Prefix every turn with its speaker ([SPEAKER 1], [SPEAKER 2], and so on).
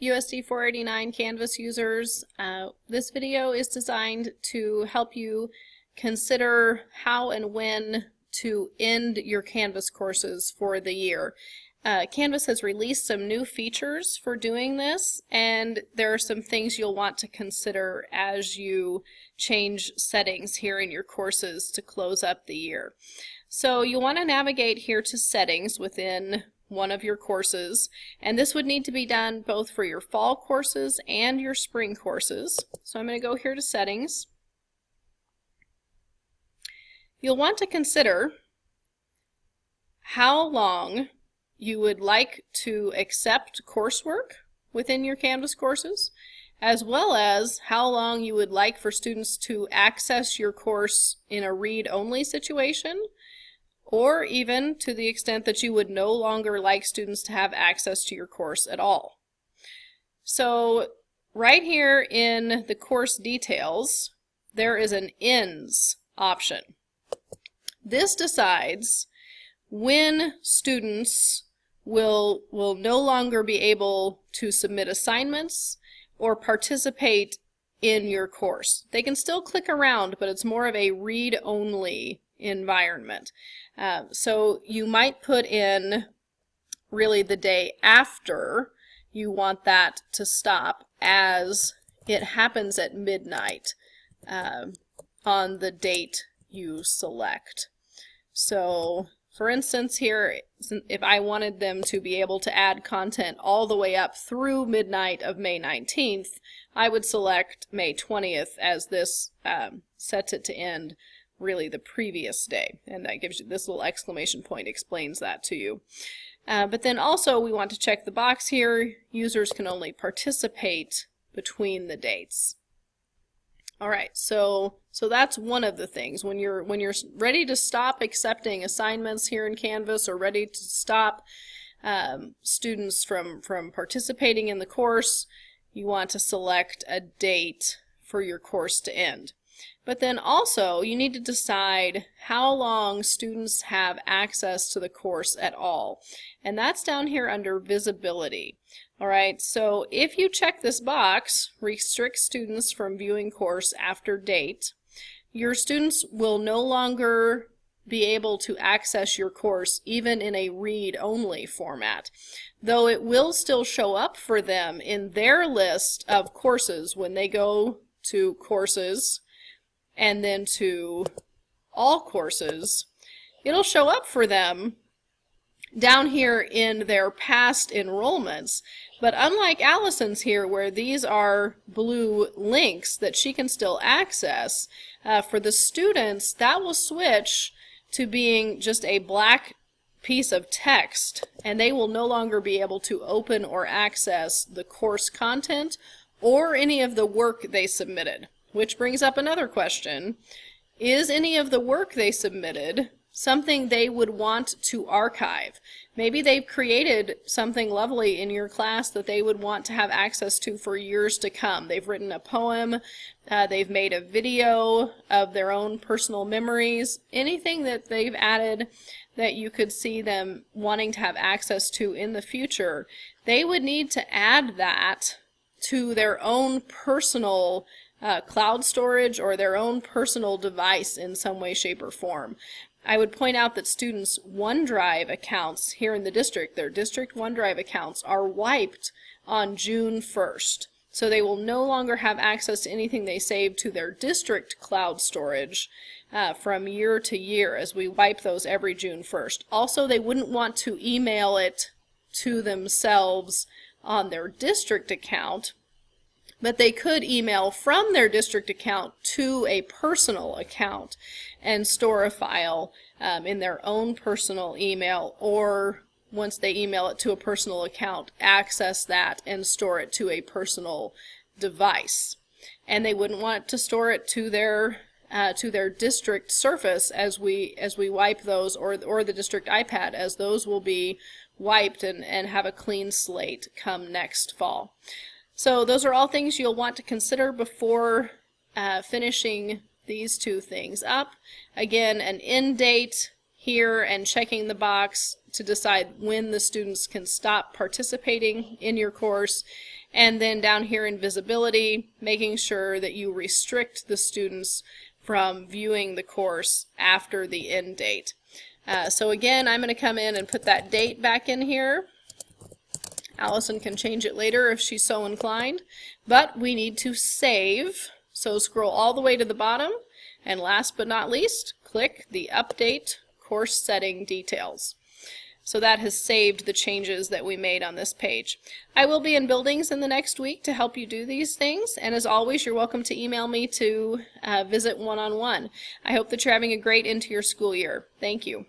[SPEAKER 1] USD 489 Canvas users. This video is designed to help you consider how and when to end your Canvas courses for the year. Canvas has released some new features for doing this, and there are some things you'll want to consider as you change settings here in your courses to close up the year. So you want to navigate here to settings within one of your courses, and this would need to be done both for your fall courses and your spring courses. So I'm going to go here to settings. You'll want to consider how long you would like to accept coursework within your Canvas courses, as well as how long you would like for students to access your course in a read-only situation, or even to the extent that you would no longer like students to have access to your course at all. So right here in the course details, there is an ends option. This decides when students will no longer be able to submit assignments or participate in your course. They can still click around, but it's more of a read-only environment. So you might put in really the day after you want that to stop, as it happens at midnight on the date you select. So for instance here, if I wanted them to be able to add content all the way up through midnight of May 19th, I would select May 20th as this sets it to end really the previous day, and that gives you this little exclamation point explains that to you. But then also we want to check the box here, users can only participate between the dates. Alright, so that's one of the things. When you're ready to stop accepting assignments here in Canvas, or ready to stop students from participating in the course, you want to select a date for your course to end. But then also you need to decide how long students have access to the course at all. And that's down here under visibility. Alright, so if you check this box, restrict students from viewing course after date, your students will no longer be able to access your course even in a read-only format, though it will still show up for them in their list of courses when they go to courses and then to all courses. It'll show up for them down here in their past enrollments. But unlike Allison's here, where these are blue links that she can still access, for the students, that will switch to being just a black piece of text, and they will no longer be able to open or access the course content or any of the work they submitted. Which brings up another question. Is any of the work they submitted something they would want to archive? Maybe they've created something lovely in your class that they would want to have access to for years to come. They've written a poem, they've made a video of their own personal memories, anything that they've added that you could see them wanting to have access to in the future. They would need to add that to their own personal cloud storage or their own personal device in some way, shape, or form. I would point out that students' OneDrive accounts here in the district, their district OneDrive accounts, are wiped on June 1st. So they will no longer have access to anything they saved to their district cloud storage from year to year, as we wipe those every June 1st. Also, they wouldn't want to email it to themselves on their district account, but they could email from their district account to a personal account and store a file in their own personal email, or once they email it to a personal account, access that and store it to a personal device. And they wouldn't want to store it to their district Surface as we wipe those, or the district iPad, as those will be wiped and have a clean slate come next fall. So those are all things you'll want to consider before finishing these two things up. Again, an end date here and checking the box to decide when the students can stop participating in your course. And then down here in visibility, making sure that you restrict the students from viewing the course after the end date. So again, I'm going to come in and put that date back in here. Allison can change it later if she's so inclined, but we need to save. So scroll all the way to the bottom, and last but not least, click the Update Course Setting Details. So that has saved the changes that we made on this page. I will be in Buildings in the next week to help you do these things, and as always, you're welcome to email me to visit one-on-one. I hope that you're having a great end to your school year. Thank you.